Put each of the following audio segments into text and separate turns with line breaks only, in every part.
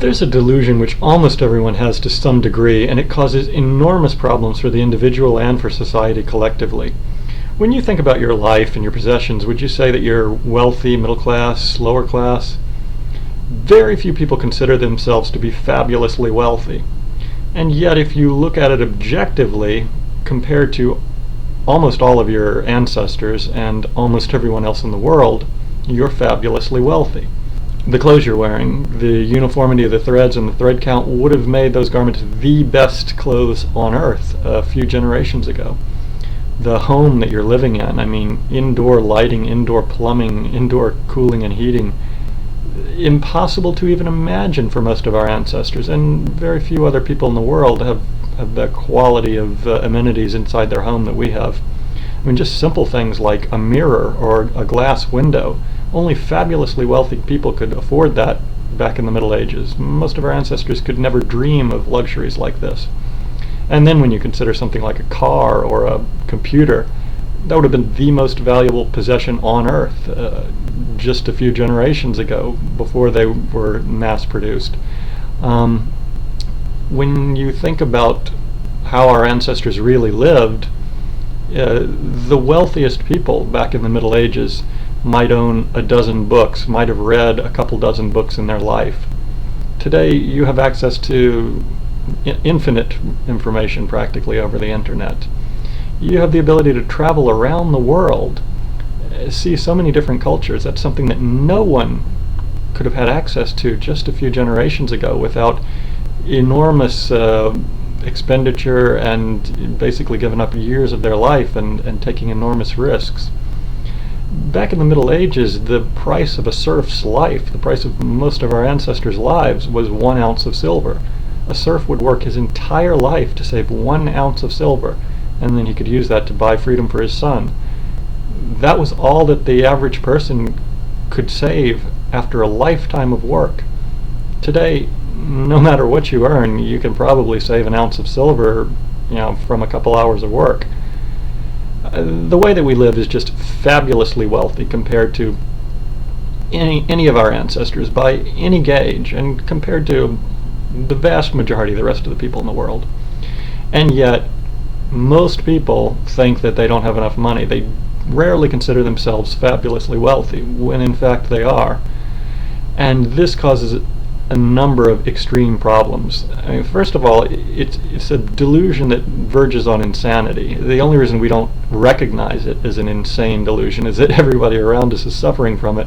There's a delusion which almost everyone has to some degree, and it causes enormous problems for the individual and for society collectively. When you think about your life and your possessions, would you say that you're wealthy, middle class, lower class? Very few people consider themselves to be fabulously wealthy. And yet, if you look at it objectively, compared to almost all of your ancestors and almost everyone else in the world, you're fabulously wealthy. The clothes you're wearing, the uniformity of the threads and the thread count would have made those garments the best clothes on earth a few generations ago. The home that you're living in, I mean, indoor lighting, indoor plumbing, indoor cooling and heating, impossible to even imagine for most of our ancestors, and very few other people in the world have the quality of amenities inside their home that we have. I mean, just simple things like a mirror or a glass window. Only fabulously wealthy people could afford that back in the Middle Ages. Most of our ancestors could never dream of luxuries like this. And then when you consider something like a car or a computer, that would have been the most valuable possession on earth just a few generations ago, before they were mass produced. When you think about how our ancestors really lived, the wealthiest people back in the Middle Ages might own a dozen books, might have read a couple dozen books in their life. Today you have access to infinite information practically over the internet. You have the ability to travel around the world, see so many different cultures. That's something that no one could have had access to just a few generations ago without enormous expenditure and basically giving up years of their life and taking enormous risks. Back in the Middle Ages, the price of a serf's life, the price of most of our ancestors' lives, was 1 ounce of silver. A serf would work his entire life to save 1 ounce of silver, and then he could use that to buy freedom for his son. That was all that the average person could save after a lifetime of work. Today, no matter what you earn, you can probably save 1 ounce of silver, from a couple hours of work. The way that we live is just fabulously wealthy compared to any of our ancestors by any gauge, and compared to the vast majority of the rest of the people in the world. And yet, most people think that they don't have enough money. They rarely consider themselves fabulously wealthy, when in fact they are. And this causes a number of extreme problems. I mean, first of all, it's a delusion that verges on insanity. The only reason we don't recognize it as an insane delusion is that everybody around us is suffering from it,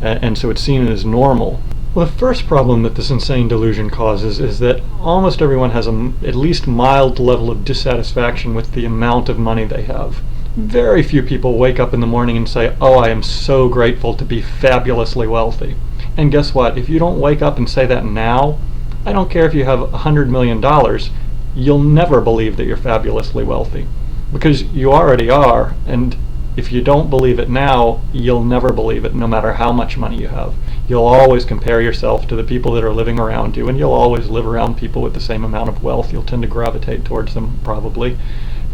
and so it's seen as normal. Well, the first problem that this insane delusion causes is that almost everyone has at least mild level of dissatisfaction with the amount of money they have. Very few people wake up in the morning and say, "Oh, I am so grateful to be fabulously wealthy." And guess what? If you don't wake up and say that now, I don't care if you have $100 million, you'll never believe that you're fabulously wealthy. Because you already are, and if you don't believe it now, you'll never believe it no matter how much money you have. You'll always compare yourself to the people that are living around you, and you'll always live around people with the same amount of wealth. You'll tend to gravitate towards them, probably.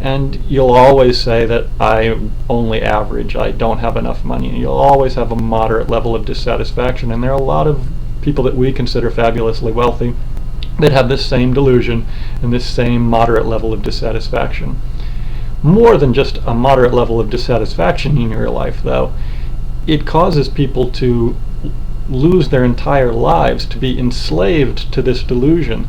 And you'll always say that I'm only average, I don't have enough money. And you'll always have a moderate level of dissatisfaction. And there are a lot of people that we consider fabulously wealthy that have this same delusion and this same moderate level of dissatisfaction. More than just a moderate level of dissatisfaction in your life, though, it causes people to lose their entire lives, to be enslaved to this delusion.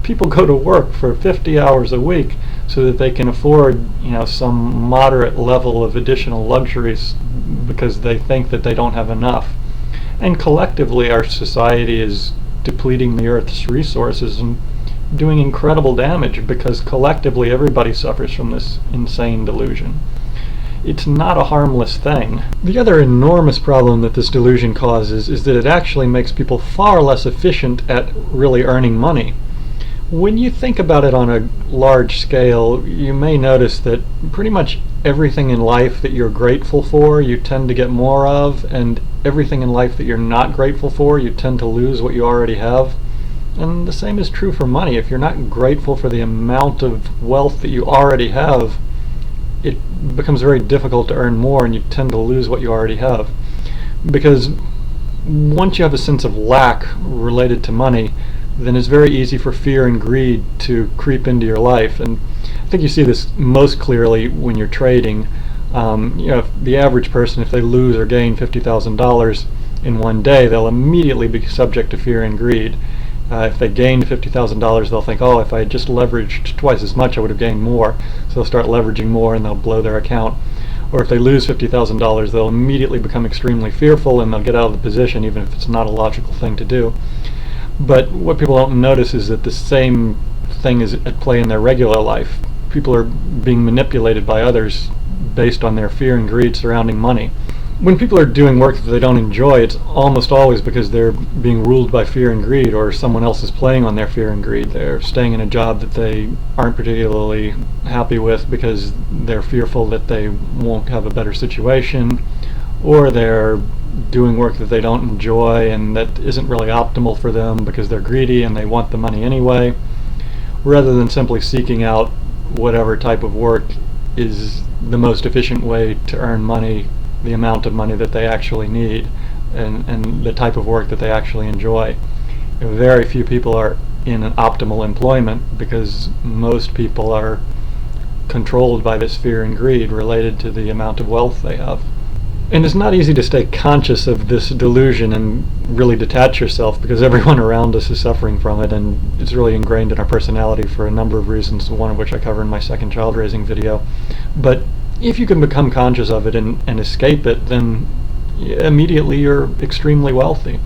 People go to work for 50 hours a week so that they can afford, some moderate level of additional luxuries because they think that they don't have enough. And collectively, our society is depleting the Earth's resources and doing incredible damage because collectively everybody suffers from this insane delusion. It's not a harmless thing. The other enormous problem that this delusion causes is that it actually makes people far less efficient at really earning money. When you think about it on a large scale, you may notice that pretty much everything in life that you're grateful for, you tend to get more of, and everything in life that you're not grateful for, you tend to lose what you already have. And the same is true for money. If you're not grateful for the amount of wealth that you already have, it becomes very difficult to earn more, and you tend to lose what you already have. Because once you have a sense of lack related to money, then it's very easy for fear and greed to creep into your life. And I think you see this most clearly when you're trading. If the average person, if they lose or gain $50,000 in one day, they'll immediately be subject to fear and greed. If they gained $50,000, they'll think, oh, if I had just leveraged twice as much, I would have gained more. So they'll start leveraging more and they'll blow their account. Or if they lose $50,000, they'll immediately become extremely fearful and they'll get out of the position, even if it's not a logical thing to do. But what people don't notice is that the same thing is at play in their regular life. People are being manipulated by others based on their fear and greed surrounding money. When people are doing work that they don't enjoy, it's almost always because they're being ruled by fear and greed, or someone else is playing on their fear and greed. They're staying in a job that they aren't particularly happy with because they're fearful that they won't have a better situation, or they're doing work that they don't enjoy and that isn't really optimal for them because they're greedy and they want the money anyway, rather than simply seeking out whatever type of work is the most efficient way to earn money, the amount of money that they actually need, and the type of work that they actually enjoy. Very few people are in an optimal employment because most people are controlled by this fear and greed related to the amount of wealth they have. And it's not easy to stay conscious of this delusion and really detach yourself, because everyone around us is suffering from it, and it's really ingrained in our personality for a number of reasons, one of which I cover in my second child raising video. But if you can become conscious of it and escape it, then immediately you're extremely wealthy,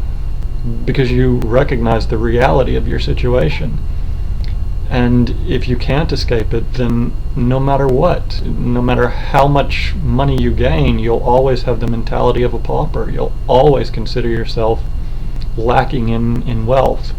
because you recognize the reality of your situation. And if you can't escape it, then no matter what, no matter how much money you gain, you'll always have the mentality of a pauper. You'll always consider yourself lacking in wealth.